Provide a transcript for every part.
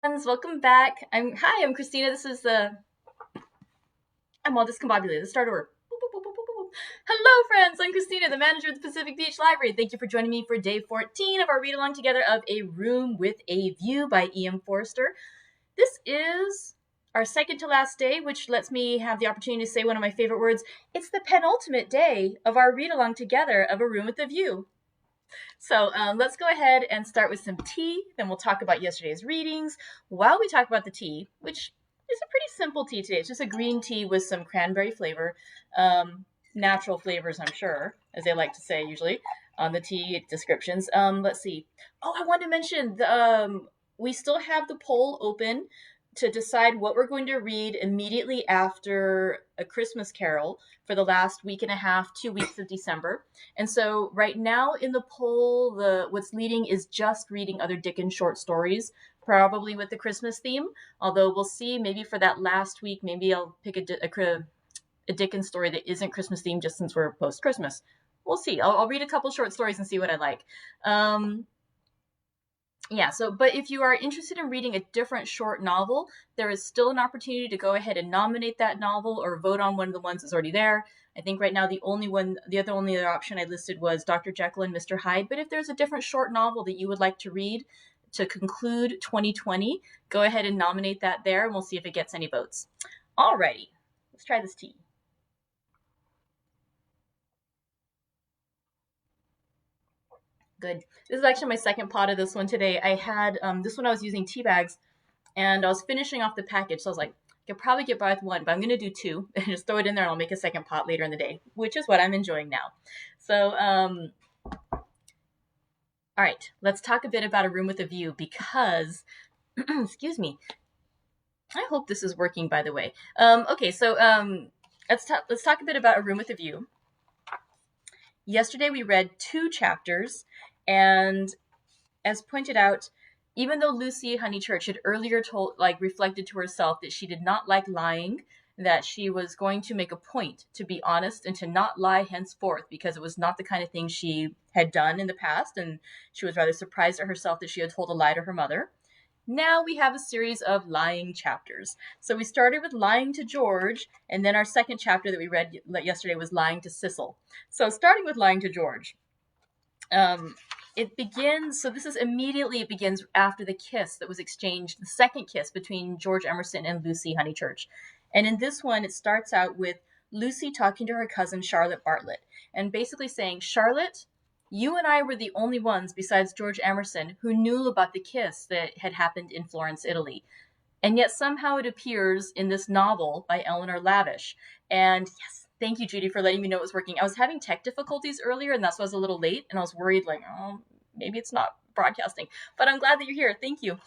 Friends, welcome back. I'm Christina. I'm all discombobulated. Let's start over. Hello, friends. I'm Christina, the manager of the Pacific Beach Library. Thank you for joining me for day 14 of our read along together of A Room with a View by E.M. Forster. This is our second to last day, which lets me have the opportunity to say one of my favorite words. It's the penultimate day of our read along together of A Room with a View. So let's go ahead and start with some tea. Then we'll talk about yesterday's readings. While we talk about the tea, which is a pretty simple tea today, it's just a green tea with some cranberry flavor, natural flavors, I'm sure, as they like to say usually on the tea descriptions. Let's see. Oh, I want to mention we still have the poll open to decide what we're going to read immediately after A Christmas Carol for the last week and a half, 2 weeks of December. And so right now in the poll, what's leading is just reading other Dickens short stories, probably with the Christmas theme. Although we'll see, maybe for that last week, maybe I'll pick a Dickens story that isn't Christmas themed, just since we're post Christmas. We'll see. I'll read a couple short stories and see what I like. But if you are interested in reading a different short novel, there is still an opportunity to go ahead and nominate that novel or vote on one of the ones that's already there. I think right now the only other option I listed was Dr. Jekyll and Mr. Hyde. But if there's a different short novel that you would like to read to conclude 2020, go ahead and nominate that there, and we'll see if it gets any votes. Alrighty, let's try this tea. Good. This is actually my second pot of this one today. I had this one I was using tea bags, and I was finishing off the package, so I was like, I could probably get by with one, but I'm going to do two and just throw it in there, and I'll make a second pot later in the day, which is what I'm enjoying now. So, all right, let's talk a bit about A Room with a View because, excuse me, I hope this is working, by the way. Let's talk a bit about A Room with a View. Yesterday we read 2 chapters, and as pointed out, even though Lucy Honeychurch had earlier reflected to herself that she did not like lying, that she was going to make a point to be honest and to not lie henceforth because it was not the kind of thing she had done in the past, and she was rather surprised at herself that she had told a lie to her mother. Now we have a series of lying chapters. So we started with lying to George, and then our second chapter that we read yesterday was lying to Cecil. So starting with lying to George. It begins after the kiss that was exchanged, the second kiss between George Emerson and Lucy Honeychurch. And in this one, it starts out with Lucy talking to her cousin Charlotte Bartlett and basically saying, Charlotte, you and I were the only ones besides George Emerson who knew about the kiss that had happened in Florence, Italy. And yet somehow it appears in this novel by Eleanor Lavish. And yes, thank you, Judy, for letting me know it was working. I was having tech difficulties earlier, and that's why I was a little late, and I was worried, maybe it's not broadcasting. But I'm glad that you're here. Thank you.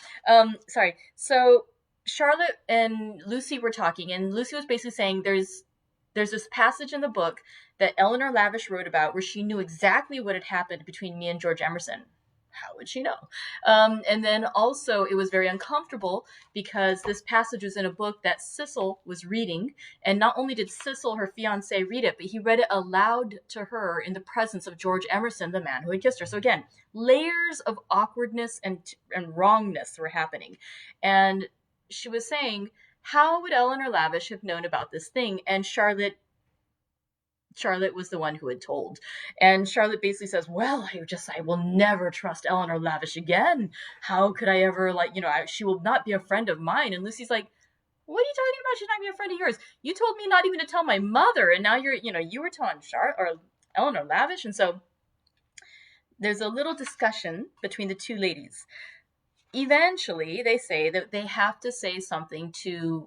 Sorry. So Charlotte and Lucy were talking, and Lucy was basically saying there's this passage in the book that Eleanor Lavish wrote about where she knew exactly what had happened between me and George Emerson. How would she know? And then also it was very uncomfortable because this passage was in a book that Cecil was reading. And not only did Cecil, her fiance, read it, but he read it aloud to her in the presence of George Emerson, the man who had kissed her. So again, layers of awkwardness and wrongness were happening. And she was saying, how would Eleanor Lavish have known about this thing? And Charlotte was the one who had told. And Charlotte basically says, well, I will never trust Eleanor Lavish again. How could I ever, she will not be a friend of mine. And Lucy's like, what are you talking about? She's not be a friend of yours. You told me not even to tell my mother. And now you were telling Eleanor Lavish. And so there's a little discussion between the two ladies. Eventually, they say that they have to say something to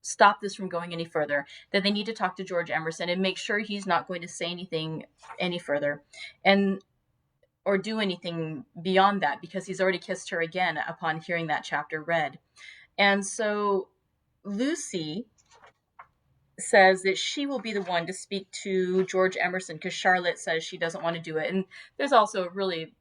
stop this from going any further, that they need to talk to George Emerson and make sure he's not going to say anything any further or do anything beyond that, because he's already kissed her again upon hearing that chapter read. And so Lucy says that she will be the one to speak to George Emerson because Charlotte says she doesn't want to do it. And there's also really,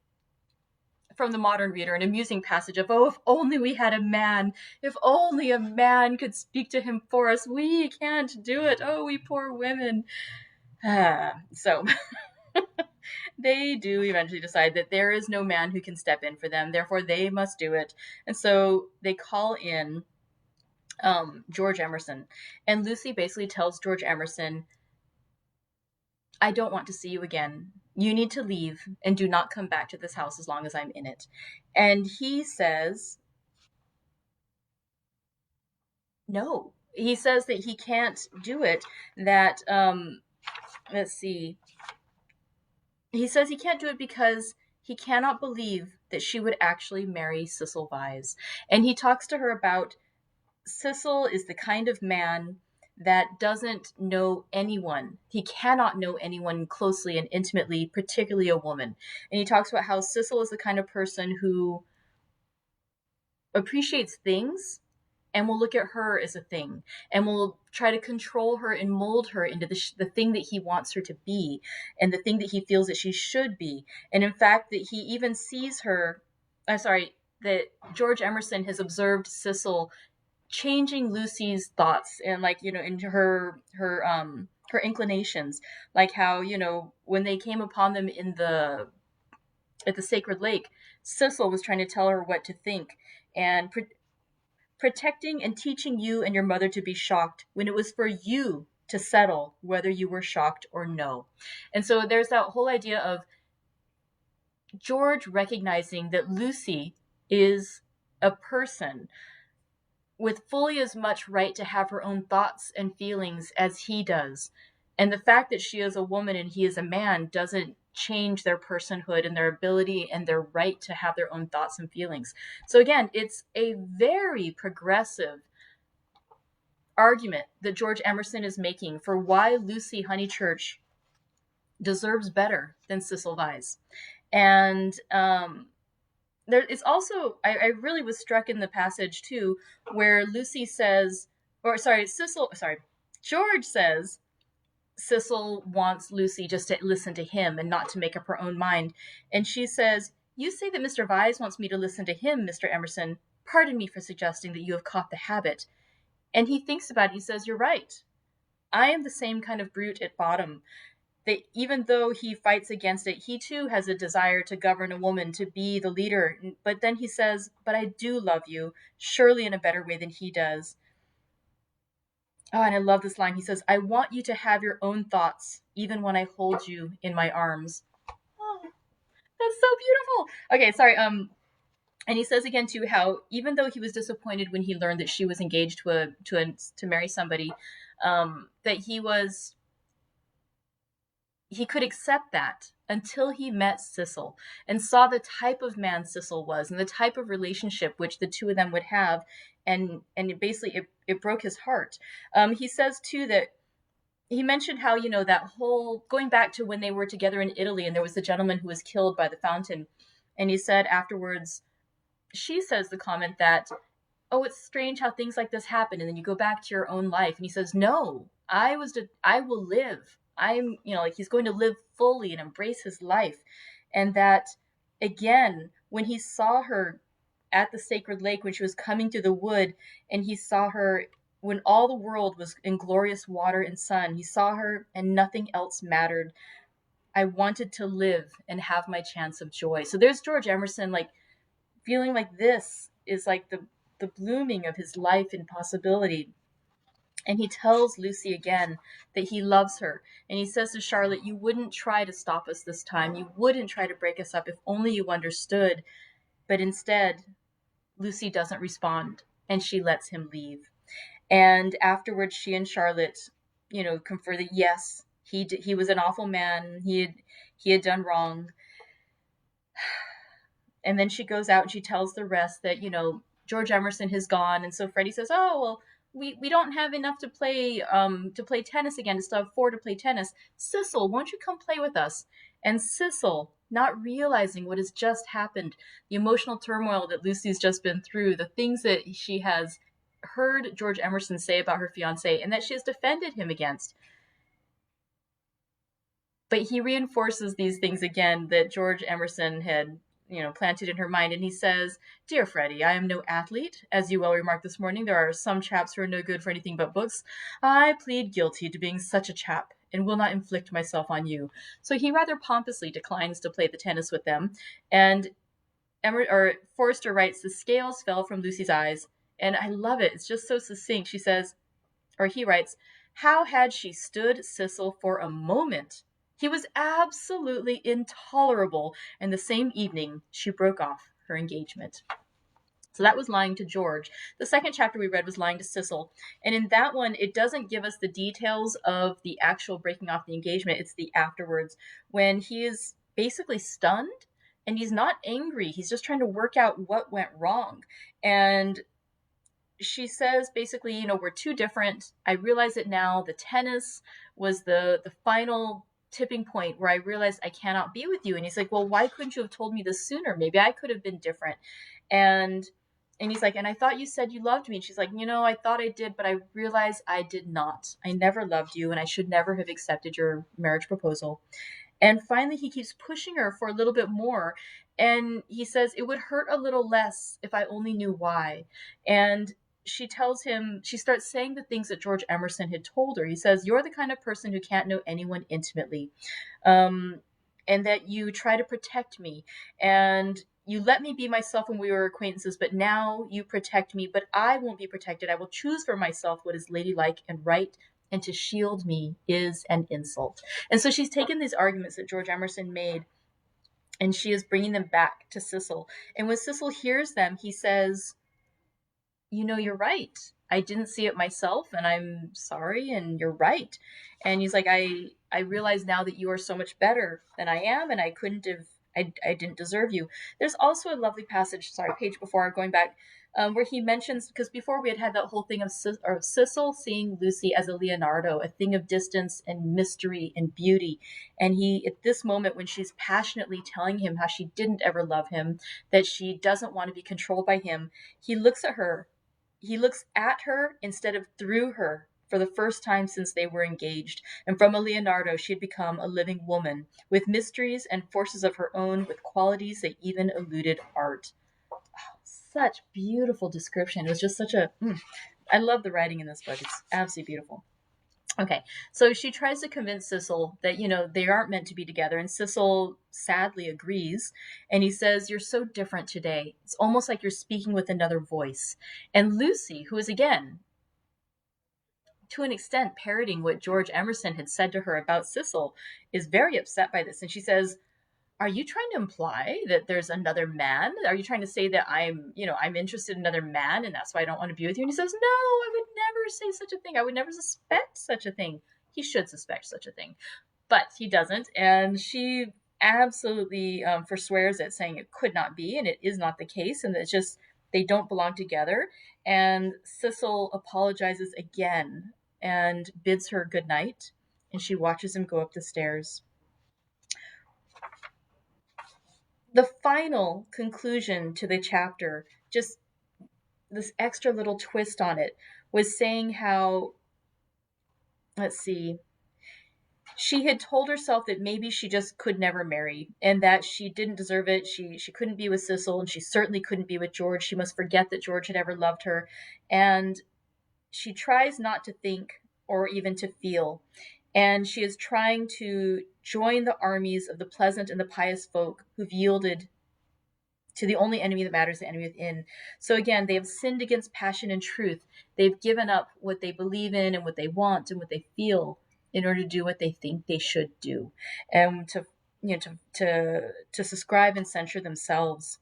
from the modern reader, an amusing passage of, if only we had a man, if only a man could speak to him for us. We can't do it. Oh, we poor women. So they do eventually decide that there is no man who can step in for them, therefore they must do it. And so they call in George Emerson. And Lucy basically tells George Emerson, I don't want to see you again. You need to leave and do not come back to this house as long as I'm in it. And he says, no. He says that he can't do it, that, let's see. He says he can't do it because he cannot believe that she would actually marry Cecil Vyse. And he talks to her about Cecil is the kind of man that doesn't know anyone. He cannot know anyone closely and intimately, particularly a woman. And he talks about how Cecil is the kind of person who appreciates things and will look at her as a thing and will try to control her and mold her into the thing that he wants her to be and the thing that he feels that she should be. And in fact, that he even sees her, that George Emerson has observed Cecil changing Lucy's thoughts and, like, you know, into her inclinations, like how, you know, when they came upon them at the sacred lake, Cecil was trying to tell her what to think and protecting and teaching you and your mother to be shocked when it was for you to settle whether you were shocked or no. And so there's that whole idea of George recognizing that Lucy is a person with fully as much right to have her own thoughts and feelings as he does. And the fact that she is a woman and he is a man doesn't change their personhood and their ability and their right to have their own thoughts and feelings. So again, it's a very progressive argument that George Emerson is making for why Lucy Honeychurch deserves better than Cecil Vyse. And there is also, I really was struck in the passage too, where George says Cecil wants Lucy just to listen to him and not to make up her own mind. And she says, you say that Mr. Vyse wants me to listen to him, Mr. Emerson. Pardon me for suggesting that you have caught the habit. And he thinks about it. He says, you're right. I am the same kind of brute at bottom. That even though he fights against it, he too has a desire to govern a woman, to be the leader. But then he says, but I do love you, surely in a better way than he does. Oh, and I love this line. He says, I want you to have your own thoughts, even when I hold you in my arms. Oh, that's so beautiful. Okay, sorry. And he says again too how even though he was disappointed when he learned that she was engaged to marry somebody, that he could accept that until he met Cecil and saw the type of man Cecil was and the type of relationship which the two of them would have. And it broke his heart. He says too that he mentioned how, you know, that whole going back to when they were together in Italy and there was the gentleman who was killed by the fountain. And he said afterwards, she says the comment that, oh, it's strange how things like this happen. And then you go back to your own life. And he says, no, I will live. I'm, you know, like he's going to live fully and embrace his life. And that, again, when he saw her at the sacred lake, when she was coming through the wood, and he saw her when all the world was in glorious water and sun, he saw her and nothing else mattered. I wanted to live and have my chance of joy. So there's George Emerson, like feeling like this is like the blooming of his life and possibility. And he tells Lucy again that he loves her. And he says to Charlotte, you wouldn't try to stop us this time. You wouldn't try to break us up if only you understood. But instead, Lucy doesn't respond and she lets him leave. And afterwards, she and Charlotte, you know, confer that yes, he was an awful man. He had done wrong. And then she goes out and she tells the rest that, you know, George Emerson has gone. And so Freddie says, oh, well, we don't have enough to play tennis again, to still have 4 to play tennis. Cecil, won't you come play with us? And Cecil, not realizing what has just happened, the emotional turmoil that Lucy's just been through, the things that she has heard George Emerson say about her fiancé and that she has defended him against. But he reinforces these things again that George Emerson had, you know, planted in her mind. And he says, dear Freddie, I am no athlete. As you well remarked this morning, there are some chaps who are no good for anything but books. I plead guilty to being such a chap. and will not inflict myself on you. So he rather pompously declines to play the tennis with them. And Forster writes, the scales fell from Lucy's eyes. And I love it. It's just so succinct. She says, or he writes, how had she stood Cecil for a moment? He was absolutely intolerable. And the same evening, she broke off her engagement. So that was lying to George. The second chapter we read was lying to Cecil. And in that one, it doesn't give us the details of the actual breaking off the engagement. It's the afterwards, when he is basically stunned and he's not angry. He's just trying to work out what went wrong. And she says basically, we're too different. I realize it now. The tennis was the final tipping point where I realized I cannot be with you. And he's like, well, why couldn't you have told me this sooner? Maybe I could have been different. And he's like, and I thought you said you loved me. And she's like, I thought I did, but I realized I did not. I never loved you, and I should never have accepted your marriage proposal. And finally, he keeps pushing her for a little bit more. And he says, it would hurt a little less if I only knew why. And she tells him, she starts saying the things that George Emerson had told her. He says, you're the kind of person who can't know anyone intimately. And that you try to protect me. And you let me be myself when we were acquaintances, but now you protect me, but I won't be protected. I will choose for myself what is ladylike and right, and to shield me is an insult. And so she's taken these arguments that George Emerson made, and she is bringing them back to Cecil. And when Cecil hears them, he says, you're right. I didn't see it myself, and I'm sorry, and you're right. And he's like, I realize now that you are so much better than I am, and I didn't deserve you. There's also a lovely passage, page before, going back, where he mentions, because before we had that whole thing of Cecil seeing Lucy as a Leonardo, a thing of distance and mystery and beauty. And he, at this moment when she's passionately telling him how she didn't ever love him, that she doesn't want to be controlled by him, he looks at her instead of through her, for the first time since they were engaged. And from a Leonardo, she had become a living woman, with mysteries and forces of her own, with qualities that even eluded art. Oh, such beautiful description. It was just such I love the writing in this book. It's absolutely beautiful. Okay, so she tries to convince Cecil that, they aren't meant to be together. And Cecil sadly agrees. And he says, you're so different today. It's almost like you're speaking with another voice. And Lucy, who is, again, to an extent, parroting what George Emerson had said to her about Cecil, is very upset by this. And she says, are you trying to imply that there's another man? Are you trying to say that I'm interested in another man, and that's why I don't want to be with you? And he says, no, I would never say such a thing. I would never suspect such a thing. He should suspect such a thing, but he doesn't. And she absolutely forswears it, saying it could not be, and it is not the case, and it's just they don't belong together. And Cecil apologizes again and bids her good night, and she watches him go up the stairs. The final conclusion to the chapter, just this extra little twist on it, was saying how, she had told herself that maybe she just could never marry, and that she didn't deserve it. She couldn't be with Cecil, and she certainly couldn't be with George. She must forget that George had ever loved her. And she tries not to think or even to feel. And she is trying to join the armies of the pleasant and the pious folk who've yielded to the only enemy that matters, the enemy within. So again, they have sinned against passion and truth. They've given up what they believe in and what they want and what they feel in order to do what they think they should do, and to subscribe and censure themselves.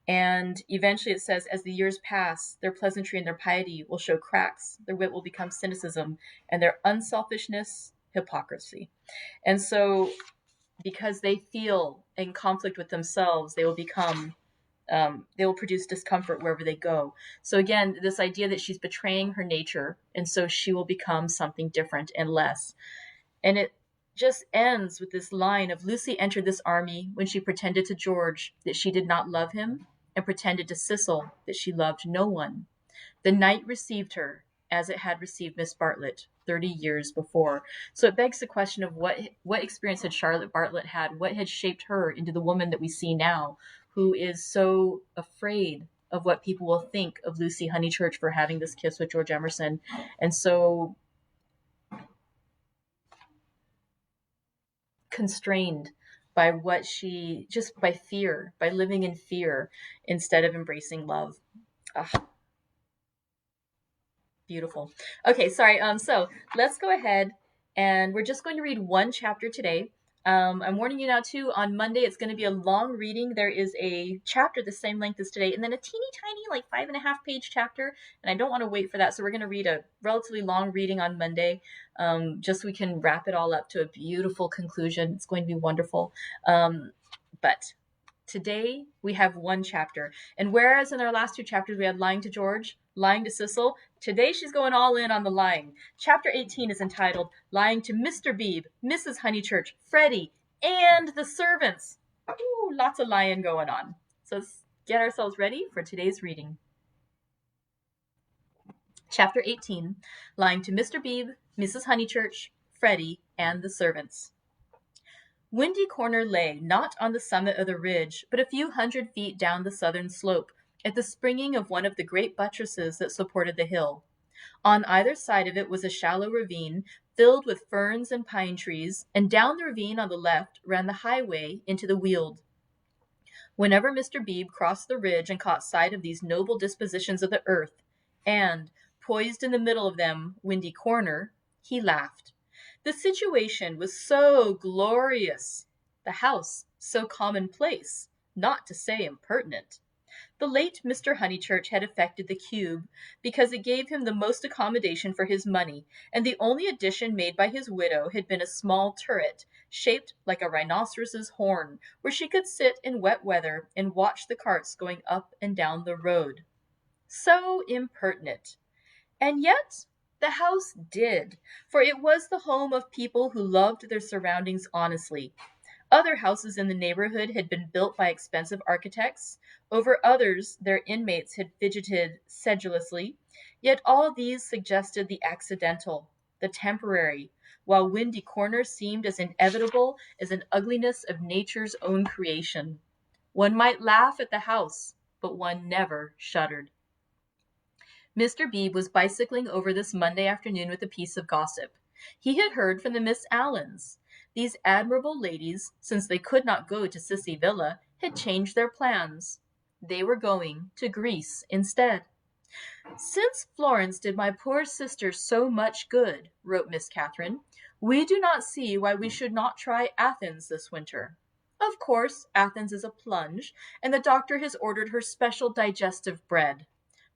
And eventually it says, as the years pass, their pleasantry and their piety will show cracks, their wit will become cynicism, and their unselfishness, hypocrisy. And so because they feel in conflict with themselves, they will produce discomfort wherever they go. So again, this idea that she's betraying her nature, and so she will become something different and less. And it just ends with this line of, Lucy entered this army when she pretended to George that she did not love him, and pretended to Cecil that she loved no one. The night received her as it had received Miss Bartlett 30 years before. So it begs the question of what experience had Charlotte Bartlett had? What had shaped her into the woman that we see now, who is so afraid of what people will think of Lucy Honeychurch for having this kiss with George Emerson, and so constrained by just by fear, by living in fear instead of embracing love. Ah, beautiful. Okay, sorry. So let's go ahead and we're just going to read one chapter today. I'm warning you now too, on Monday it's going to be a long reading. There is a chapter the same length as today, and then a teeny tiny, like 5.5 page chapter, and I don't want to wait for that, so we're going to read a relatively long reading on Monday, just so we can wrap it all up to a beautiful conclusion. It's going to be wonderful. But today we have one chapter, and whereas in our last two chapters we had lying to George, lying to Cecil, today she's going all in on the lying. Chapter 18 is entitled Lying to Mr. Beebe, Mrs. Honeychurch, Freddie, and the servants. Ooh, lots of lying going on. So let's get ourselves ready for today's reading. Chapter 18, Lying to Mr. Beebe, Mrs. Honeychurch, Freddie, and the servants. Windy Corner lay not on the summit of the ridge, but a few 100 feet down the southern slope, at the springing of one of the great buttresses that supported the hill. On either side of it was a shallow ravine filled with ferns and pine trees, and down the ravine on the left ran the highway into the Weald. Whenever Mr. Beebe crossed the ridge and caught sight of these noble dispositions of the earth, and, poised in the middle of them, Windy Corner, he laughed. The situation was so glorious, the house so commonplace, not to say impertinent. The late Mr. Honeychurch had effected the cube because it gave him the most accommodation for his money, and the only addition made by his widow had been a small turret, shaped like a rhinoceros's horn, where she could sit in wet weather and watch the carts going up and down the road. So impertinent. And yet the house did, for it was the home of people who loved their surroundings honestly. Other houses in the neighborhood had been built by expensive architects. Over others, their inmates had fidgeted sedulously. Yet all these suggested the accidental, the temporary, while Windy Corner seemed as inevitable as an ugliness of nature's own creation. One might laugh at the house, but one never shuddered. Mr. Beebe was bicycling over this Monday afternoon with a piece of gossip. He had heard from the Miss Allens. These admirable ladies, since they could not go to Sissy Villa, had changed their plans. They were going to Greece instead. Since Florence did my poor sister so much good, wrote Miss Catherine, we do not see why we should not try Athens this winter. Of course, Athens is a plunge, and the doctor has ordered her special digestive bread.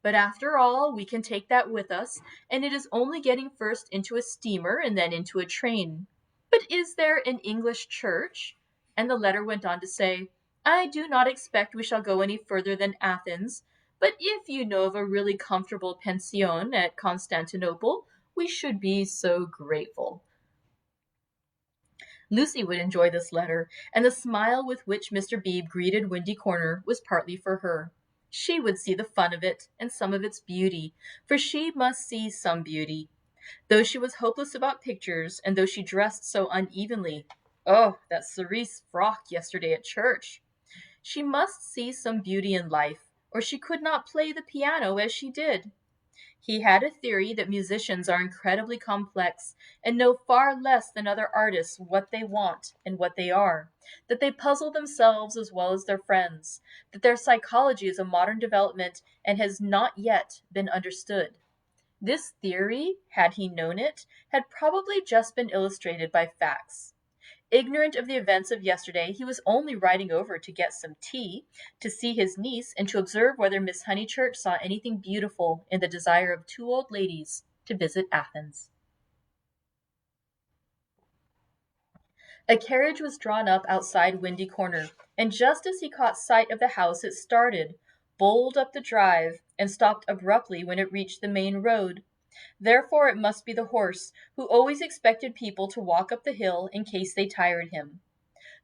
But after all, we can take that with us, and it is only getting first into a steamer and then into a train. But is there an English church? And the letter went on to say, I do not expect we shall go any further than Athens, but if you know of a really comfortable pension at Constantinople, we should be so grateful. Lucy would enjoy this letter, and the smile with which Mr. Beebe greeted Windy Corner was partly for her. She would see the fun of it, and some of its beauty, for she must see some beauty. Though she was hopeless about pictures, and though she dressed so unevenly, oh, that cerise frock yesterday at church! She must see some beauty in life, or she could not play the piano as she did. He had a theory that musicians are incredibly complex and know far less than other artists what they want and what they are, that they puzzle themselves as well as their friends, that their psychology is a modern development and has not yet been understood. This theory, had he known it, had probably just been illustrated by facts. Ignorant of the events of yesterday, he was only riding over to get some tea, to see his niece, and to observe whether Miss Honeychurch saw anything beautiful in the desire of two old ladies to visit Athens. A carriage was drawn up outside Windy Corner, and just as he caught sight of the house it started, bowled up the drive, and stopped abruptly when it reached the main road. Therefore it must be the horse, who always expected people to walk up the hill in case they tired him.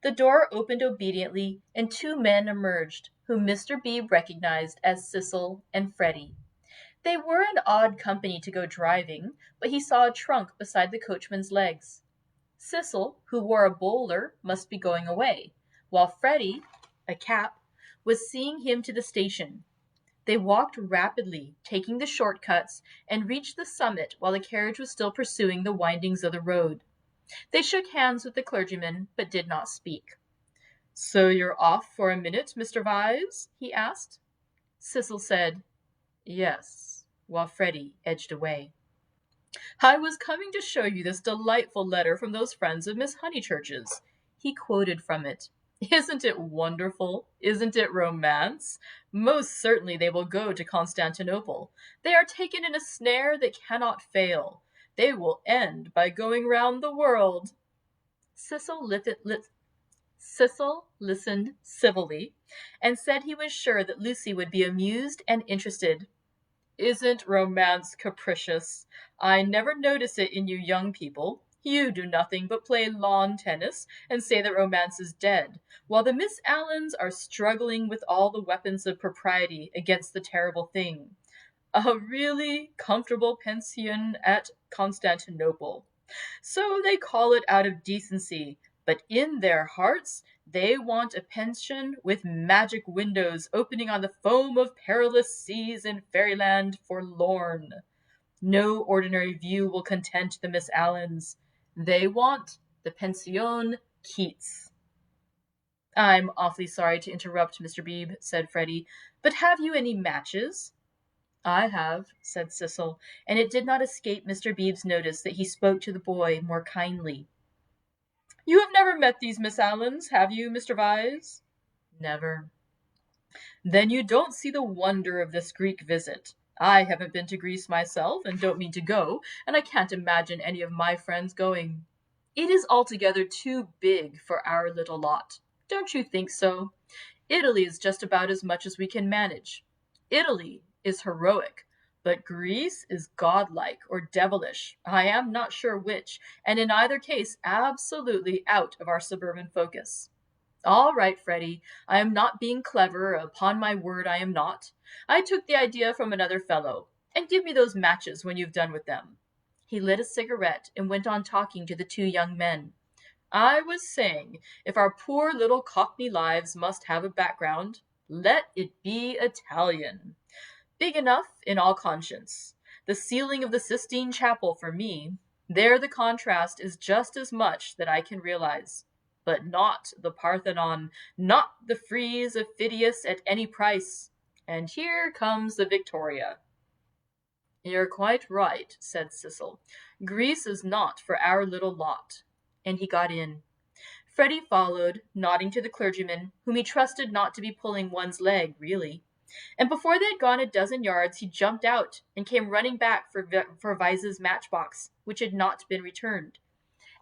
The door opened obediently, and two men emerged, whom Mr. Beebe recognized as Cecil and Freddie. They were an odd company to go driving, but he saw a trunk beside the coachman's legs. Cecil, who wore a bowler, must be going away, while Freddie, a cap, was seeing him to the station. They walked rapidly, taking the short cuts, and reached the summit while the carriage was still pursuing the windings of the road. They shook hands with the clergyman, but did not speak. "So you're off for a minute, Mr. Vyse?" he asked. Cecil said, "Yes," while Freddie edged away. "I was coming to show you this delightful letter from those friends of Miss Honeychurch's." He quoted from it. "Isn't it wonderful? Isn't it romance? Most certainly they will go to Constantinople. They are taken in a snare that cannot fail. They will end by going round the world." Cecil listened civilly and said he was sure that Lucy would be amused and interested. "Isn't romance capricious? I never notice it in you young people. You do nothing but play lawn tennis and say that romance is dead, while the Miss Allens are struggling with all the weapons of propriety against the terrible thing. A really comfortable pension at Constantinople. So they call it out of decency, but in their hearts they want a pension with magic windows opening on the foam of perilous seas in fairyland forlorn. No ordinary view will content the Miss Allens. They want the Pension Keats." "I'm awfully sorry to interrupt, Mr. Beebe," said Freddie, "but have you any matches?" "I have," said Cecil, and it did not escape Mr. Beebe's notice that he spoke to the boy more kindly. "You have never met these Miss Allens, have you, Mr. Vyse?" "Never." "Then you don't see the wonder of this Greek visit. I haven't been to Greece myself, and don't mean to go, and I can't imagine any of my friends going. It is altogether too big for our little lot. Don't you think so? Italy is just about as much as we can manage. Italy is heroic, but Greece is godlike or devilish, I am not sure which, and in either case absolutely out of our suburban focus. All right, Freddie, I am not being clever, upon my word I am not. I took the idea from another fellow, and give me those matches when you've done with them." He lit a cigarette and went on talking to the two young men. "I was saying, if our poor little Cockney lives must have a background, let it be Italian. Big enough, in all conscience. The ceiling of the Sistine Chapel for me. There the contrast is just as much that I can realize. But not the Parthenon, not the frieze of Phidias at any price. And here comes the Victoria." "You're quite right," said Cecil. "Greece is not for our little lot." And he got in. Freddie followed, nodding to the clergyman, whom he trusted not to be pulling one's leg, really. And before they had gone a dozen yards, he jumped out and came running back for Vyse's matchbox, which had not been returned.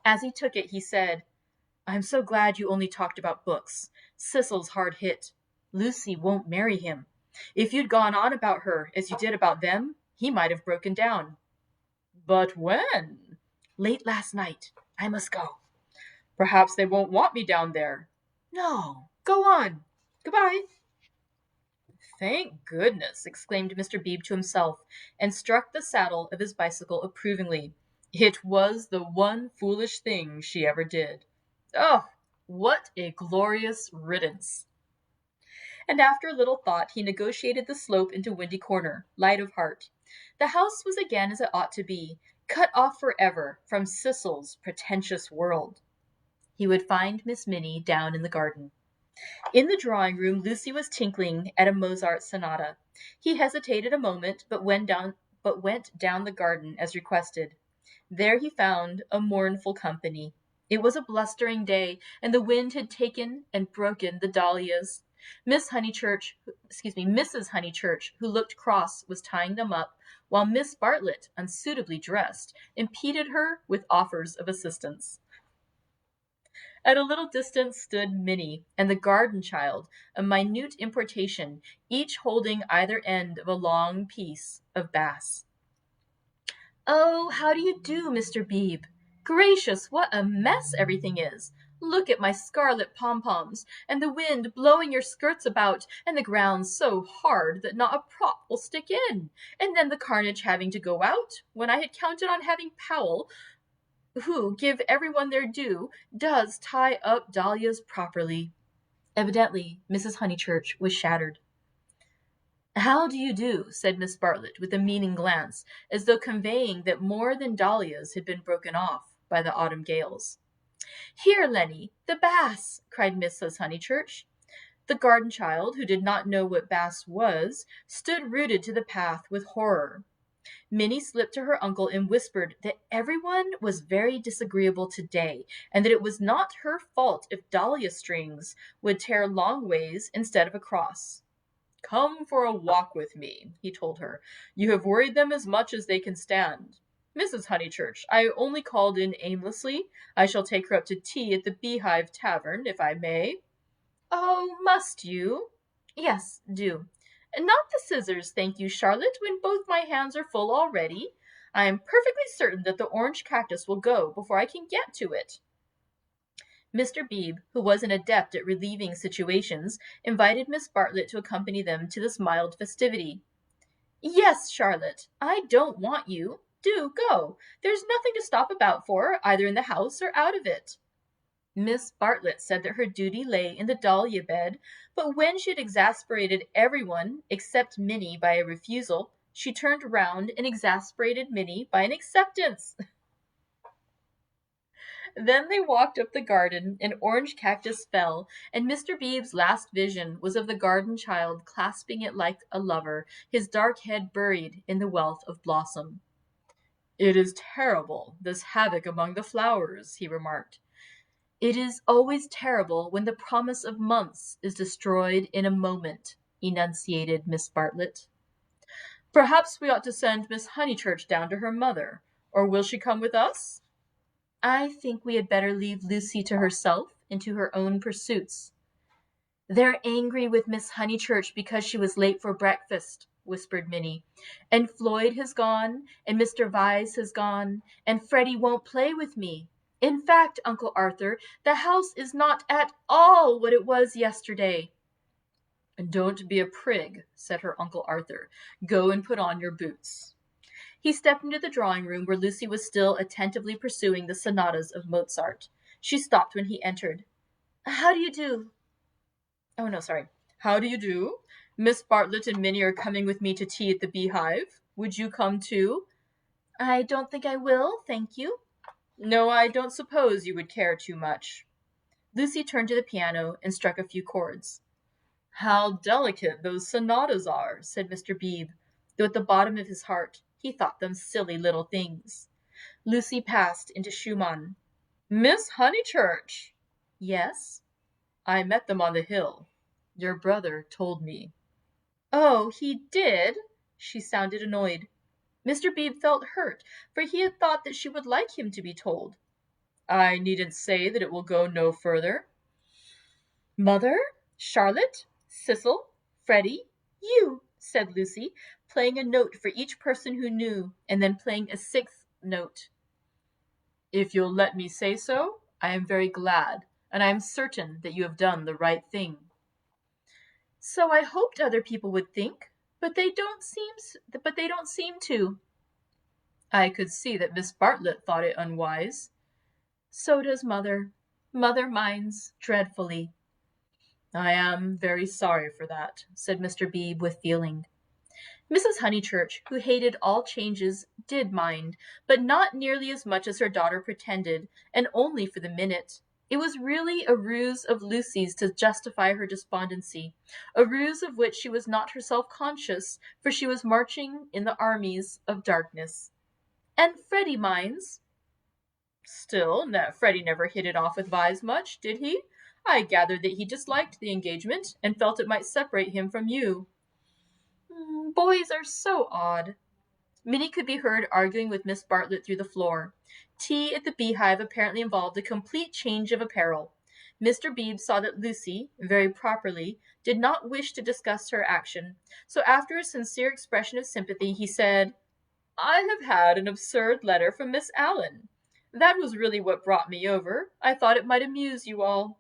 As he took it, he said, "I'm so glad you only talked about books. Cecil's hard hit. Lucy won't marry him. If you'd gone on about her as you did about them, he might have broken down." "But when?" "Late last night. I must go." "Perhaps they won't want me down there." "No. Go on. Goodbye." "Thank goodness!" exclaimed Mr. Beebe to himself, and struck the saddle of his bicycle approvingly. "It was the one foolish thing she ever did. Oh, what a glorious riddance!" And after a little thought, he negotiated the slope into Windy Corner, light of heart. The house was again as it ought to be, cut off forever from Cecil's pretentious world. He would find Miss Minnie down in the garden. In the drawing-room, Lucy was tinkling at a Mozart sonata. He hesitated a moment, but went down the garden as requested. There he found a mournful company. It was a blustering day, and the wind had taken and broken the dahlias. Mrs. Honeychurch, who looked cross, was tying them up, while Miss Bartlett, unsuitably dressed, impeded her with offers of assistance. At a little distance stood Minnie and the garden child, a minute importation, each holding either end of a long piece of bass. "Oh, how do you do, Mr. Beebe? Gracious, what a mess everything is! Look at my scarlet pom-poms, and the wind blowing your skirts about, and the ground so hard that not a prop will stick in, and then the carnage having to go out, when I had counted on having Powell, who, give everyone their due, does tie up dahlias properly." Evidently, Mrs. Honeychurch was shattered. "How do you do?" said Miss Bartlett, with a meaning glance, as though conveying that more than dahlias had been broken off. by the autumn gales. "Here, Lenny, the bass!" cried Mrs. Honeychurch. The garden child, who did not know what bass was, stood rooted to the path with horror. Minnie slipped to her uncle and whispered that everyone was very disagreeable today, and that it was not her fault if dahlia strings would tear long ways instead of across. "Come for a walk with me," he told her. "You have worried them as much as they can stand. Mrs. Honeychurch, I only called in aimlessly. I shall take her up to tea at the Beehive Tavern, if I may." "Oh, must you?" "Yes, do. Not the scissors, thank you, Charlotte, when both my hands are full already. I am perfectly certain that the orange cactus will go before I can get to it." Mr. Beebe, who was an adept at relieving situations, invited Miss Bartlett to accompany them to this mild festivity. "Yes, Charlotte, I don't want you. Do go. There's nothing to stop about for, either in the house or out of it." Miss Bartlett said that her duty lay in the dahlia bed, but when she had exasperated everyone except Minnie by a refusal, she turned round and exasperated Minnie by an acceptance. Then they walked up the garden, an orange cactus fell, and Mr. Beebe's last vision was of the garden child clasping it like a lover, his dark head buried in the wealth of blossom. "It is terrible, this havoc among the flowers," he remarked. "It is always terrible when the promise of months is destroyed in a moment," enunciated Miss Bartlett. "Perhaps we ought to send Miss Honeychurch down to her mother, or will she come with us?" "I think we had better leave Lucy to herself and to her own pursuits." "They're angry with Miss Honeychurch because she was late for breakfast," whispered Minnie. "And Floyd has gone, and Mr. Vyse has gone, and Freddie won't play with me. In fact, Uncle Arthur, the house is not at all what it was yesterday." "Don't be a prig," said her Uncle Arthur. "Go and put on your boots." He stepped into the drawing room where Lucy was still attentively pursuing the sonatas of Mozart. She stopped when he entered. "How do you do?" "Oh, no, sorry. How do you do? Miss Bartlett and Minnie are coming with me to tea at the Beehive. Would you come too?" "I don't think I will, thank you." "No, I don't suppose you would care too much." Lucy turned to the piano and struck a few chords. "How delicate those sonatas are," said Mr. Beebe, though at the bottom of his heart he thought them silly little things. Lucy passed into Schumann. "Miss Honeychurch!" "Yes?" "I met them on the hill. Your brother told me." "Oh, he did?" She sounded annoyed. Mr. Beebe felt hurt, for he had thought that she would like him to be told. "I needn't say that it will go no further." "Mother, Charlotte, Cecil, Freddie, you," said Lucy, playing a note for each person who knew, and then playing a sixth note. "If you'll let me say so, I am very glad, and I am certain that you have done the right thing." "So I hoped other people would think, but they don't seem to." "I could see that Miss Bartlett thought it unwise." "So does Mother. Mother minds dreadfully." "I am very sorry for that," said Mr. Beebe with feeling. Mrs. Honeychurch, who hated all changes, did mind, but not nearly as much as her daughter pretended, and only for the minute. It was really a ruse of Lucy's to justify her despondency, a ruse of which she was not herself conscious, for she was marching in the armies of darkness. "And Freddie minds." "Still, Freddie never hit it off with Vyse much, did he? I gathered that he disliked the engagement, and felt it might separate him from you." "Boys are so odd." Minnie could be heard arguing with Miss Bartlett through the floor. Tea at the Beehive apparently involved a complete change of apparel. Mr. Beebe saw that Lucy, very properly, did not wish to discuss her action, so after a sincere expression of sympathy, he said, "I have had an absurd letter from Miss Allen. That was really what brought me over. I thought it might amuse you all."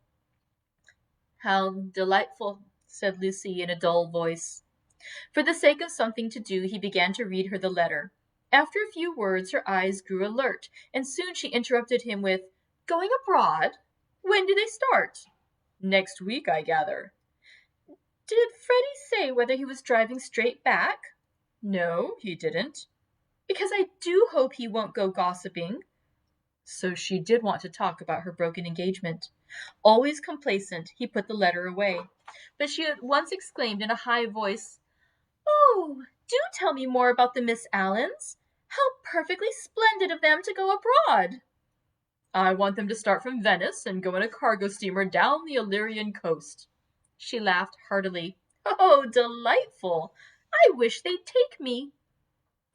"How delightful," said Lucy in a dull voice. For the sake of something to do, he began to read her the letter. After a few words, her eyes grew alert, and soon she interrupted him with, "Going abroad? When do they start?" "Next week, I gather." "Did Freddie say whether he was driving straight back?" "No, he didn't." "Because I do hope he won't go gossiping." So she did want to talk about her broken engagement. Always complacent, he put the letter away. But she at once exclaimed in a high voice, "Oh, do tell me more about the Miss Allens. How perfectly splendid of them to go abroad!" "I want them to start from Venice and go in a cargo steamer down the Illyrian coast." She laughed heartily. "Oh, delightful! I wish they'd take me."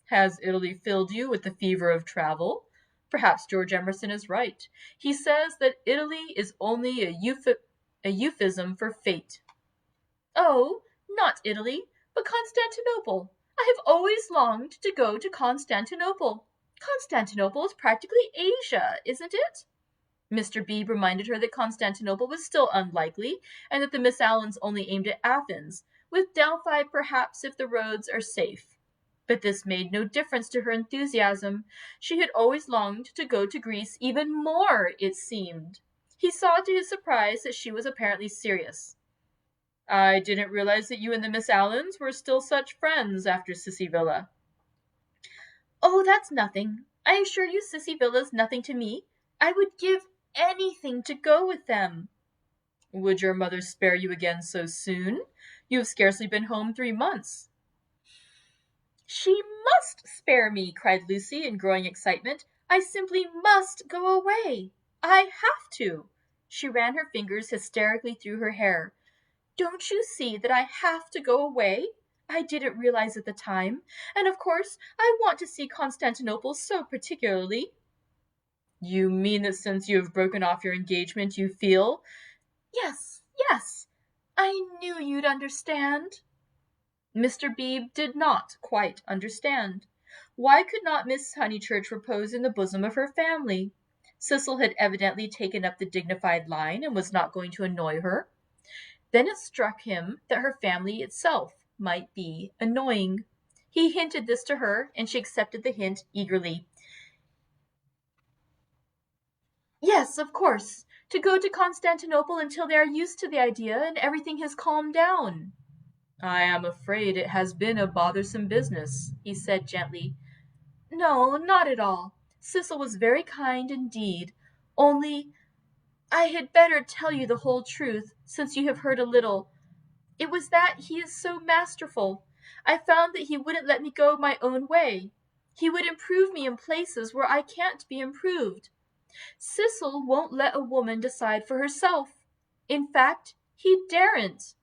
"Has Italy filled you with the fever of travel? Perhaps George Emerson is right. He says that Italy is only a euphemism for fate." "Oh, not Italy, but Constantinople. I have always longed to go to Constantinople. Constantinople is practically Asia, isn't it?" Mr. Beebe reminded her that Constantinople was still unlikely, and that the Miss Allens only aimed at Athens, with Delphi perhaps if the roads are safe. But this made no difference to her enthusiasm. She had always longed to go to Greece even more, it seemed. He saw to his surprise that she was apparently serious. "I didn't realize that you and the Miss Allens were still such friends after Sissy Villa." "Oh, that's nothing. I assure you Sissy Villa's nothing to me. I would give anything to go with them." "Would your mother spare you again so soon? You have scarcely been home 3 months." "She must spare me," cried Lucy in growing excitement. "I simply must go away. I have to." She ran her fingers hysterically through her hair. "Don't you see that I have to go away? I didn't realize at the time, and of course I want to see Constantinople so particularly." "You mean that since you have broken off your engagement you feel—" "Yes, yes. I knew you'd understand." Mr. Beebe did not quite understand. Why could not Miss Honeychurch repose in the bosom of her family? Cecil had evidently taken up the dignified line and was not going to annoy her. Then it struck him that her family itself might be annoying. He hinted this to her, and she accepted the hint eagerly. "Yes, of course. To go to Constantinople until they are used to the idea and everything has calmed down." "I am afraid it has been a bothersome business," he said gently. "No, not at all. Cecil was very kind indeed. Only I had better tell you the whole truth, since you have heard a little. It was that he is so masterful. I found that he wouldn't let me go my own way. He would improve me in places where I can't be improved. Cecil won't let a woman decide for herself. In fact, he daren't."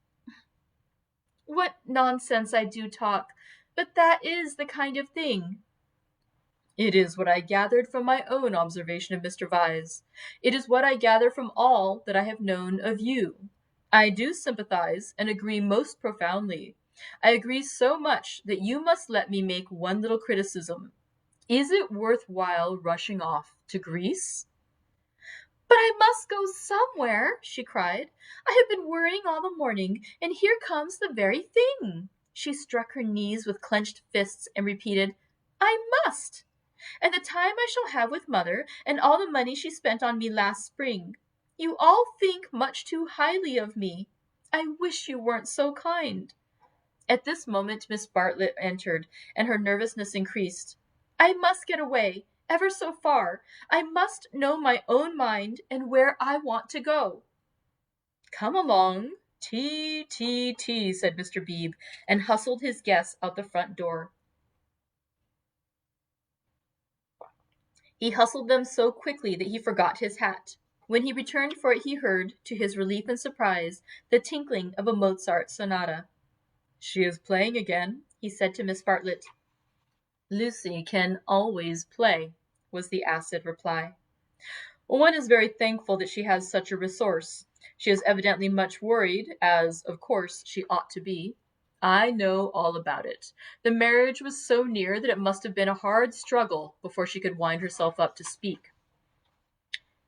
"What nonsense I do talk! But that is the kind of thing." "It is what I gathered from my own observation of Mr. Vyse. It is what I gather from all that I have known of you. I do sympathize and agree most profoundly. I agree so much that you must let me make one little criticism. Is it worth while rushing off to Greece?" "But I must go somewhere," she cried. "I have been worrying all the morning, and here comes the very thing." She struck her knees with clenched fists and repeated, "I must. And the time I shall have with mother, and all the money she spent on me last spring. You all think much too highly of me. I wish you weren't so kind." At this moment Miss Bartlett entered, and her nervousness increased. "I must get away, ever so far. I must know my own mind and where I want to go." "Come along. Tea, tea, tea," said Mr. Beebe, and hustled his guests out the front door. He hustled them so quickly that he forgot his hat. When he returned for it he heard, to his relief and surprise, the tinkling of a Mozart sonata. "She is playing again," he said to Miss Bartlett. "Lucy can always play," was the acid reply. "One is very thankful that she has such a resource. She is evidently much worried, as, of course, she ought to be. I know all about it. The marriage was so near that it must have been a hard struggle before she could wind herself up to speak."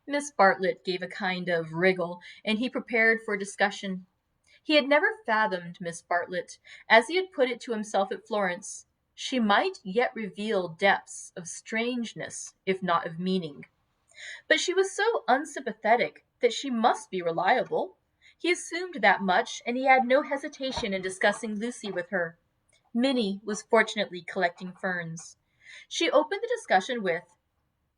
Miss Bartlett gave a kind of wriggle, and he prepared for discussion. He had never fathomed Miss Bartlett. As he had put it to himself at Florence, she might yet reveal depths of strangeness, if not of meaning. But she was so unsympathetic that she must be reliable. He assumed that much, and he had no hesitation in discussing Lucy with her. Minnie was fortunately collecting ferns. She opened the discussion with,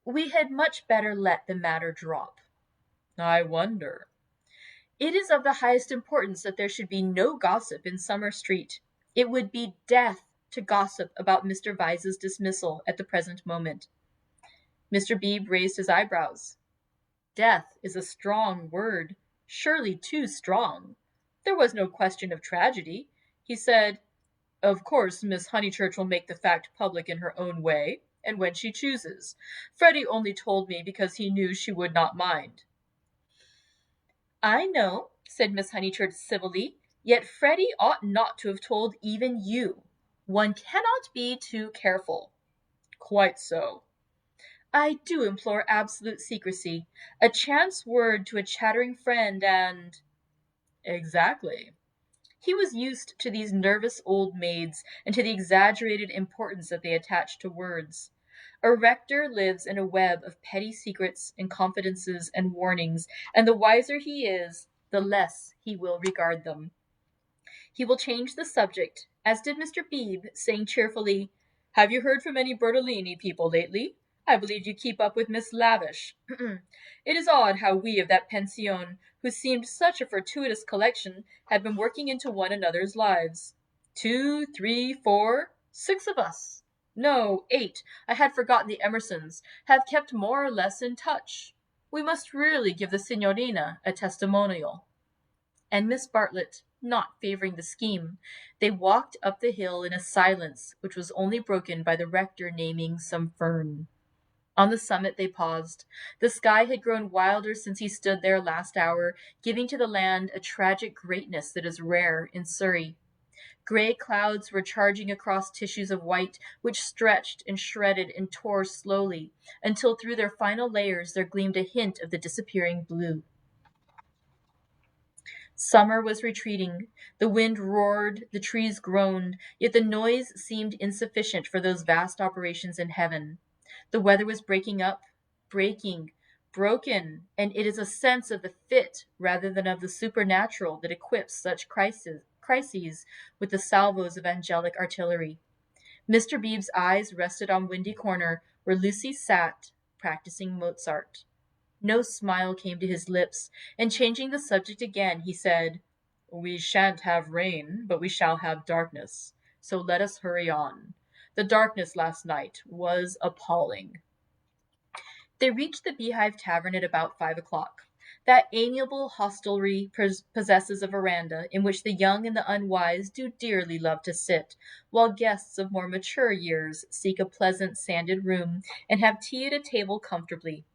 We had much better let the matter drop. I wonder. It is of the highest importance that there should be no gossip in Summer Street. It would be death to gossip about Mr. Vyse's dismissal at the present moment. Mr. Beebe raised his eyebrows. Death is a strong word, surely too strong. There was no question of tragedy. He said, "Of course, Miss Honeychurch will make the fact public in her own way, and when she chooses. Freddie only told me because he knew she would not mind." "I know," said Miss Honeychurch civilly, "yet Freddie ought not to have told even you. One cannot be too careful." "Quite so." "I do implore absolute secrecy. A chance word to a chattering friend and—" "Exactly." He was used to these nervous old maids and to the exaggerated importance that they attached to words. A rector lives in a web of petty secrets and confidences and warnings, and the wiser he is, the less he will regard them. He will change the subject, as did Mr. Beebe, saying cheerfully, "Have you heard from any Bertolini people lately? I believe you keep up with Miss Lavish. It is odd how we of that pension, who seemed such a fortuitous collection, had been working into one another's lives. 2, 3, 4, 6 of us. No, 8. I had forgotten the Emersons, have kept more or less in touch. We must really give the Signorina a testimonial." And Miss Bartlett, not favoring the scheme, they walked up the hill in a silence which was only broken by the rector naming some fern. On the summit they paused. The sky had grown wilder since he stood there last hour, giving to the land a tragic greatness that is rare in Surrey. Grey clouds were charging across tissues of white, which stretched and shredded and tore slowly, until through their final layers there gleamed a hint of the disappearing blue. Summer was retreating. The wind roared, the trees groaned, yet the noise seemed insufficient for those vast operations in heaven. The weather was breaking up, breaking, broken, and it is a sense of the fit rather than of the supernatural that equips such crises with the salvos of angelic artillery. Mr. Beebe's eyes rested on Windy Corner, where Lucy sat, practicing Mozart. No smile came to his lips, and changing the subject again, he said, "We shan't have rain, but we shall have darkness. So let us hurry on. The darkness last night was appalling." They reached the Beehive Tavern at about 5 o'clock. That amiable hostelry possesses a veranda in which the young and the unwise do dearly love to sit, while guests of more mature years seek a pleasant sanded room and have tea at a table comfortably.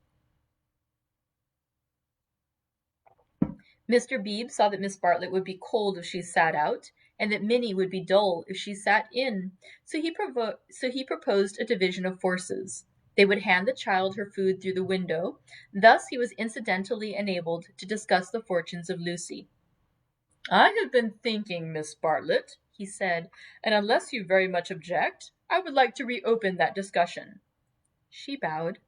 Mr. Beebe saw that Miss Bartlett would be cold if she sat out, and that Minnie would be dull if she sat in, so he proposed a division of forces. They would hand the child her food through the window. Thus he was incidentally enabled to discuss the fortunes of Lucy. "I have been thinking, Miss Bartlett," he said, "and unless you very much object, I would like to reopen that discussion." She bowed.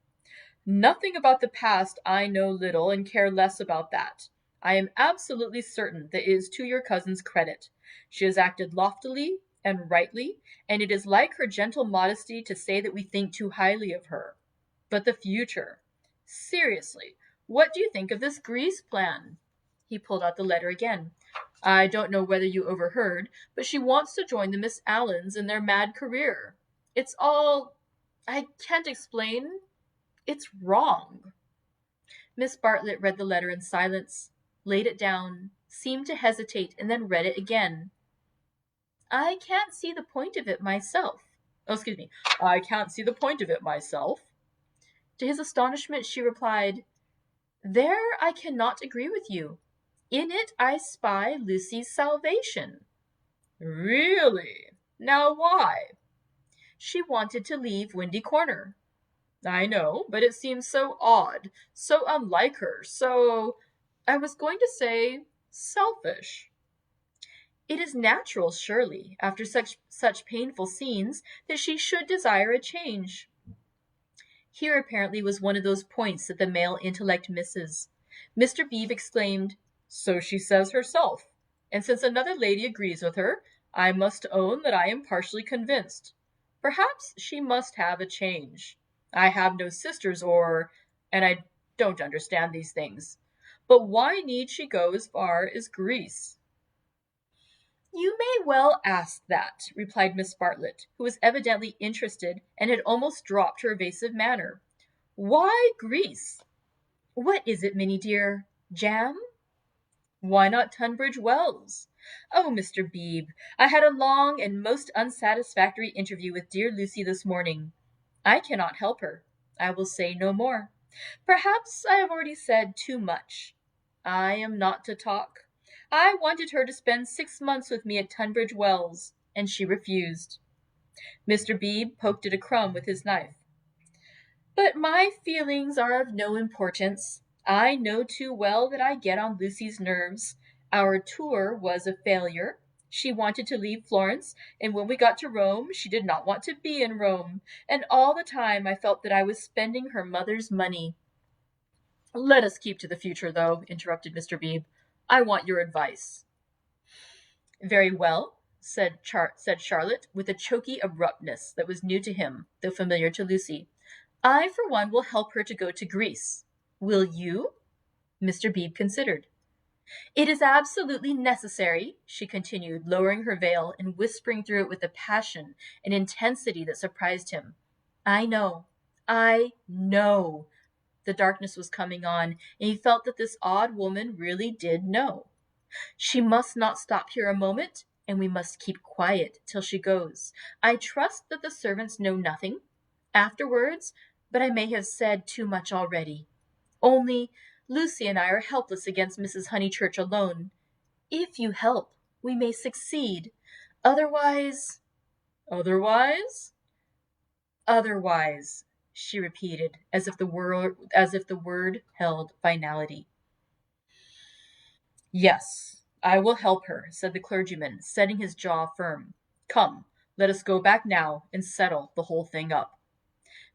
"Nothing about the past I know little, and care less about that. I am absolutely certain that it is to your cousin's credit. She has acted loftily and rightly, and it is like her gentle modesty to say that we think too highly of her. But the future. Seriously, what do you think of this Greece plan?" He pulled out the letter again. "I don't know whether you overheard, but she wants to join the Miss Allens in their mad career. It's I can't explain. It's wrong." Miss Bartlett read the letter in silence, laid it down, seemed to hesitate, and then read it again. "I can't see the point of it myself." "I can't see the point of it myself." To his astonishment, she replied, "There I cannot agree with you. In it I spy Lucy's salvation." "Really? Now why?" "She wanted to leave Windy Corner." "I know, but it seems so odd, so unlike her, I was going to say selfish." "It is natural, surely, after such painful scenes, that she should desire a change." Here apparently was one of those points that the male intellect misses. Mr. Beebe exclaimed, "So she says herself, and since another lady agrees with her, I must own that I am partially convinced. Perhaps she must have a change. I have no sisters and I don't understand these things. But why need she go as far as Greece? You may well ask that, replied Miss Bartlett, who was evidently interested and had almost dropped her evasive manner. Why Greece? What is it, Minnie dear? Jam? Why not Tunbridge Wells? Oh, Mr. Beebe, I had a long and most unsatisfactory interview with dear Lucy this morning. I cannot help her. I will say no more. Perhaps I have already said too much. I am not to talk. I wanted her to spend 6 months with me at Tunbridge Wells, and she refused. Mr. Beebe poked at a crumb with his knife. But my feelings are of no importance. I know too well that I get on Lucy's nerves. Our tour was a failure. She wanted to leave Florence, and when we got to Rome, she did not want to be in Rome, and all the time I felt that I was spending her mother's money. Let us keep to the future, though, interrupted Mr. Beebe. I want your advice. Very well, said Charlotte, with a choky abruptness that was new to him, though familiar to Lucy. I, for one, will help her to go to Greece. Will you? Mr. Beebe considered. It is absolutely necessary, she continued, lowering her veil and whispering through it with a passion and intensity that surprised him. I know. The darkness was coming on, and he felt that this odd woman really did know. She must not stop here a moment, and we must keep quiet till she goes. I trust that the servants know nothing. Afterwards, but I may have said too much already. Only Lucy and I are helpless against Mrs. Honeychurch alone. If you help, we may succeed. Otherwise... Otherwise? Otherwise, she repeated, as if the word held finality. Yes, I will help her, said the clergyman, setting his jaw firm. Come, let us go back now and settle the whole thing up.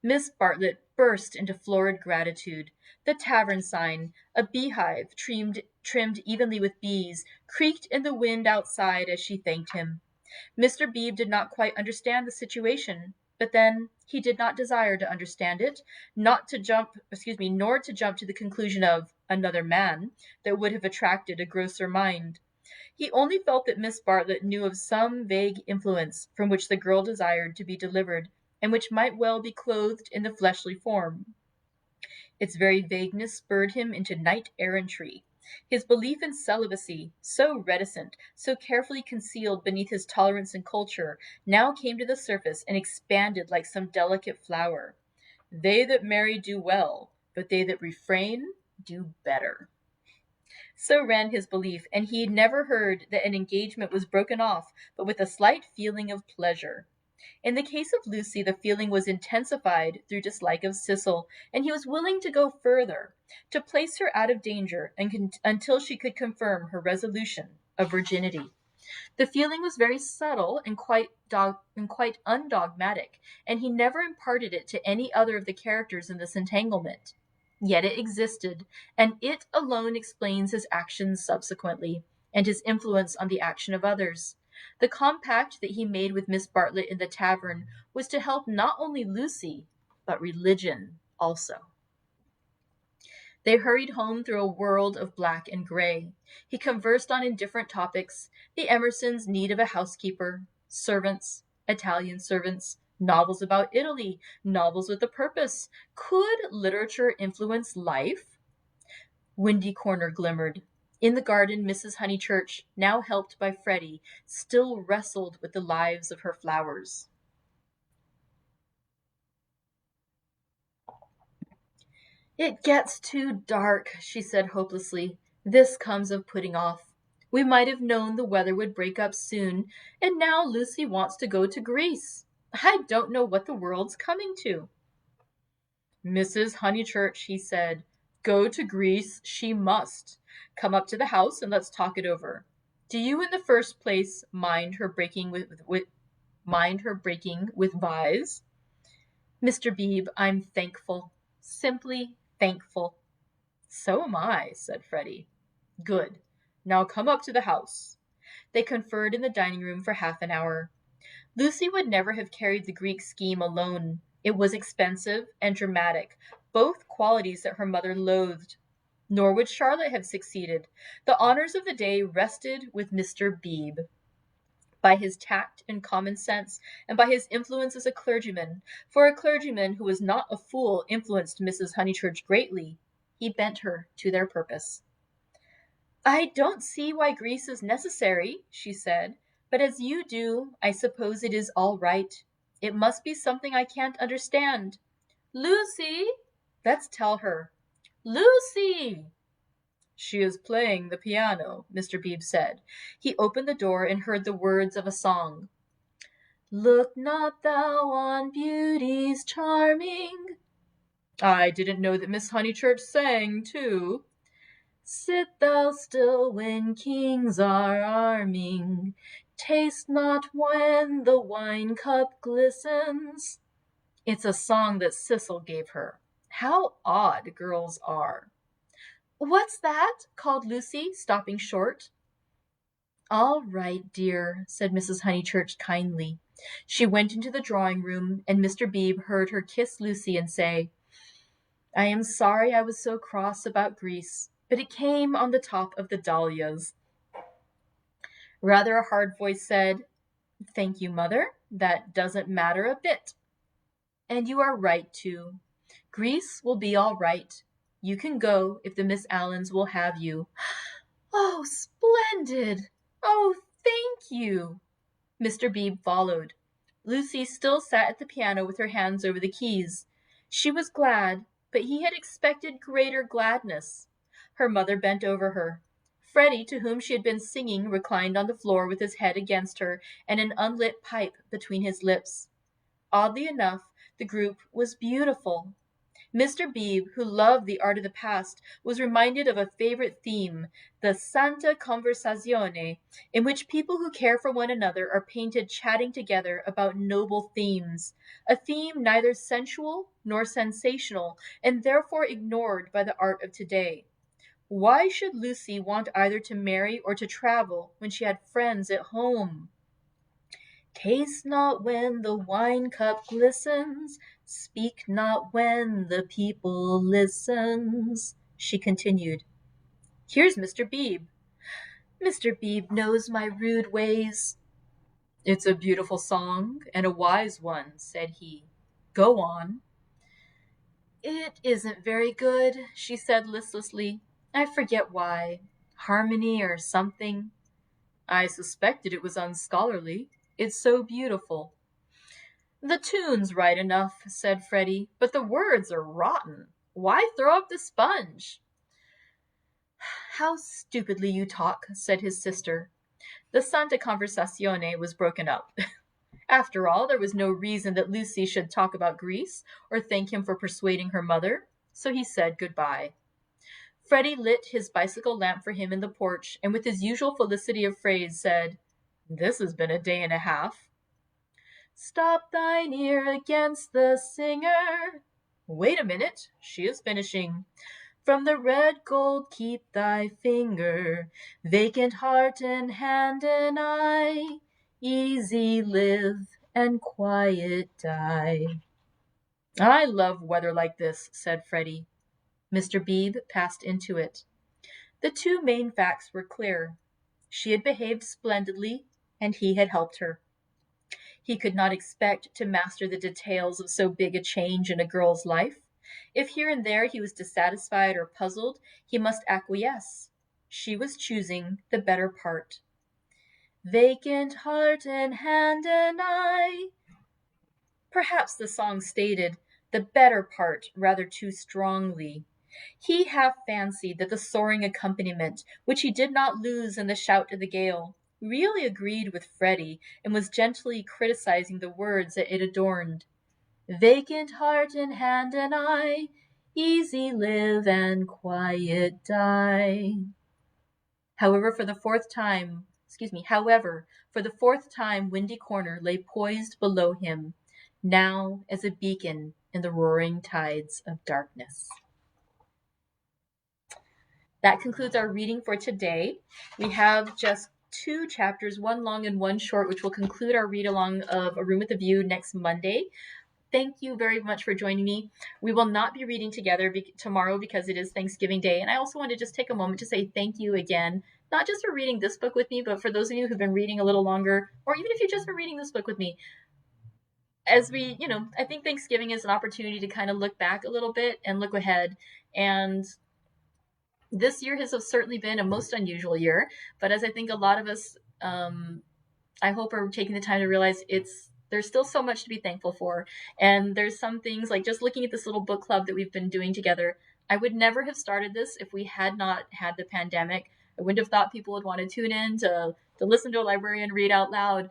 Miss Bartlett burst into florid gratitude. The tavern sign, a beehive trimmed evenly with bees, creaked in the wind outside as she thanked him. Mr. Beebe did not quite understand the situation, but then he did not desire to understand it, nor to jump to the conclusion of another man that would have attracted a grosser mind. He only felt that Miss Bartlett knew of some vague influence from which the girl desired to be delivered, and which might well be clothed in the fleshly form. Its very vagueness spurred him into knight-errantry. His belief in celibacy, so reticent, so carefully concealed beneath his tolerance and culture, now came to the surface and expanded like some delicate flower. They that marry do well, but they that refrain do better. So ran his belief, and he had never heard that an engagement was broken off but with a slight feeling of pleasure. In the case of Lucy, the feeling was intensified through dislike of Cecil, and he was willing to go further, to place her out of danger until she could confirm her resolution of virginity. The feeling was very subtle and quite undogmatic, and he never imparted it to any other of the characters in this entanglement. Yet it existed, and it alone explains his actions subsequently, and his influence on the action of others. The compact that he made with Miss Bartlett in the tavern was to help not only Lucy, but religion also. They hurried home through a world of black and gray. He conversed on indifferent topics, the Emersons' need of a housekeeper, servants, Italian servants, novels about Italy, novels with a purpose. Could literature influence life? Windy Corner glimmered. In the garden, Mrs. Honeychurch, now helped by Freddie, still wrestled with the lives of her flowers. It gets too dark, she said hopelessly. This comes of putting off. We might have known the weather would break up soon, and now Lucy wants to go to Greece. I don't know what the world's coming to. Mrs. Honeychurch, he said, go to Greece she must. Come up to the house and let's talk it over. Do you, in the first place, mind her breaking with Vi's? Mr. Beebe, I'm thankful. Simply thankful. So am I, said Freddie. Good. Now come up to the house. They conferred in the dining room for half an hour. Lucy would never have carried the Greek scheme alone. It was expensive and dramatic, both qualities that her mother loathed. Nor would Charlotte have succeeded. The honors of the day rested with Mr. Beebe. By his tact and common sense, and by his influence as a clergyman, for a clergyman who was not a fool influenced Mrs. Honeychurch greatly, he bent her to their purpose. "I don't see why Greece is necessary," she said, "but as you do, I suppose it is all right. It must be something I can't understand. Lucy! Let's tell her. Lucy!" "She is playing the piano," Mr. Beebe said. He opened the door and heard the words of a song. "Look not thou on beauties charming." "I didn't know that Miss Honeychurch sang, too." "Sit thou still when kings are arming. Taste not when the wine cup glistens." It's a song that Cecil gave her. How odd girls are. "What's that?" called Lucy, stopping short. "All right, dear," said Mrs. Honeychurch kindly. She went into the drawing room, and Mr. Beebe heard her kiss Lucy and say, "I am sorry I was so cross about Greece, but it came on the top of the dahlias." Rather a hard voice said, "Thank you, Mother. That doesn't matter a bit. And you are right, too. Greece will be all right. You can go if the Miss Allens will have you." "Oh, splendid! Oh, thank you!" Mr. Beebe followed. Lucy still sat at the piano with her hands over the keys. She was glad, but he had expected greater gladness. Her mother bent over her. Freddie, to whom she had been singing, reclined on the floor with his head against her and an unlit pipe between his lips. Oddly enough, the group was beautiful. Mr. Beebe, who loved the art of the past, was reminded of a favorite theme, the Santa Conversazione, in which people who care for one another are painted chatting together about noble themes, a theme neither sensual nor sensational, and therefore ignored by the art of today. Why should Lucy want either to marry or to travel when she had friends at home? "Taste not when the wine cup glistens, speak not when the people listens," she continued. "Here's Mr. Beebe. Mr. Beebe knows my rude ways." "It's a beautiful song, and a wise one," said he. "Go on." "It isn't very good," she said listlessly. "I forget why. Harmony or something." "I suspected it was unscholarly. It's so beautiful." "The tune's right enough," said Freddie, "but the words are rotten. Why throw up the sponge?" "How stupidly you talk," said his sister. The Santa Conversazione was broken up. After all, there was no reason that Lucy should talk about Greece or thank him for persuading her mother, so he said goodbye. Freddie lit his bicycle lamp for him in the porch, and with his usual felicity of phrase said, "This has been a day and a half." "Stop thine ear against the singer." "Wait a minute, she is finishing." "From the red gold keep thy finger, vacant heart and hand and eye, easy live and quiet die." "I love weather like this," said Freddie. Mr. Beebe passed into it. The two main facts were clear. She had behaved splendidly, and he had helped her. He could not expect to master the details of so big a change in a girl's life. If here and there he was dissatisfied or puzzled, he must acquiesce. She was choosing the better part. "Vacant heart and hand and eye." Perhaps the song stated the better part rather too strongly. He half fancied that the soaring accompaniment, which he did not lose in the shout of the gale, really agreed with Freddie and was gently criticizing the words that it adorned. "Vacant heart and hand and eye, easy live and quiet die." However, for the fourth time, Windy Corner lay poised below him, now as a beacon in the roaring tides of darkness. That concludes our reading for today. We have just 2 chapters, one long and one short, which will conclude our read-along of A Room with a View next Monday. thank you very much for joining me. We will not be reading together tomorrow because it is Thanksgiving Day. And I also want to just take a moment to say thank you again, not just for reading this book with me, but for those of you who've been reading a little longer, or even if you've just been reading this book with me. As we, I think Thanksgiving is an opportunity to kind of look back a little bit and look ahead. And this year has certainly been a most unusual year. But as I think a lot of us, I hope, are taking the time to realize there's still so much to be thankful for. And there's some things, like just looking at this little book club that we've been doing together. I would never have started this if we had not had the pandemic. I wouldn't have thought people would want to tune in to listen to a librarian read out loud,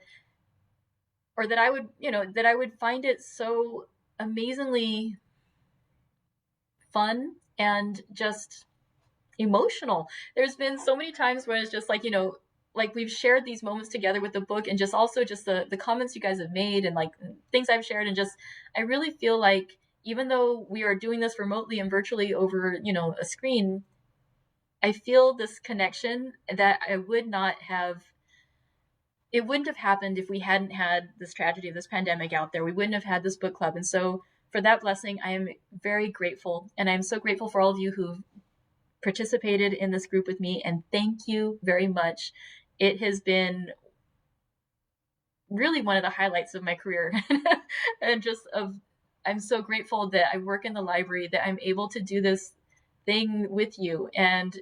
or that I would find it so amazingly fun and just emotional. There's been so many times where it's just like, like we've shared these moments together with the book, and just also just the comments you guys have made, and like things I've shared, and just I really feel like even though we are doing this remotely and virtually over a screen, I feel this connection that it wouldn't have happened if we hadn't had this tragedy of this pandemic out there. We wouldn't have had this book club. And so for that blessing, I am very grateful. And I'm so grateful for all of you who've participated in this group with me. And thank you very much. It has been really one of the highlights of my career. And I'm so grateful that I work in the library, that I'm able to do this thing with you. And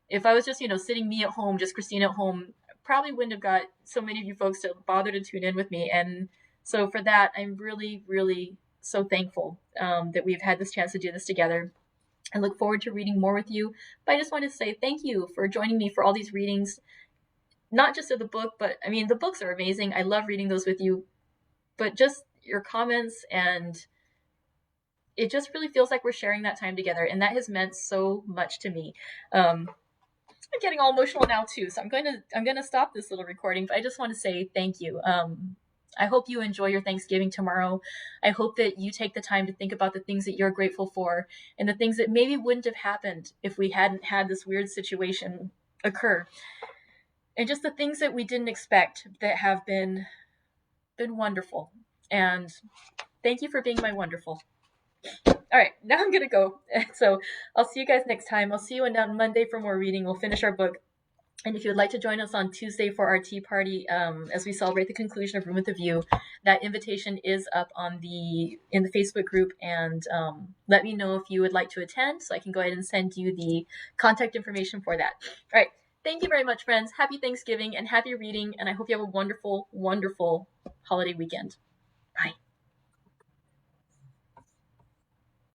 if I was just, sitting me at home, just Christina at home, probably wouldn't have got so many of you folks to bother to tune in with me. And so for that, I'm really, really so thankful that we've had this chance to do this together. I look forward to reading more with you. But I just want to say thank you for joining me for all these readings, not just of the book, but I mean, the books are amazing. I love reading those with you, but just your comments, and it just really feels like we're sharing that time together. And that has meant so much to me. I'm getting all emotional now too, so I'm going to stop this little recording, but I just want to say thank you. I hope you enjoy your Thanksgiving tomorrow. I hope that you take the time to think about the things that you're grateful for, and the things that maybe wouldn't have happened if we hadn't had this weird situation occur, and just the things that we didn't expect that have been wonderful. And thank you for being my wonderful. All right, now I'm going to go. So I'll see you guys next time. I'll see you on Monday for more reading. We'll finish our book. And if you would like to join us on Tuesday for our tea party, as we celebrate the conclusion of Room with a View, that invitation is up in the Facebook group. And let me know if you would like to attend, so I can go ahead and send you the contact information for that. All right. Thank you very much, friends. Happy Thanksgiving and happy reading. And I hope you have a wonderful, wonderful holiday weekend.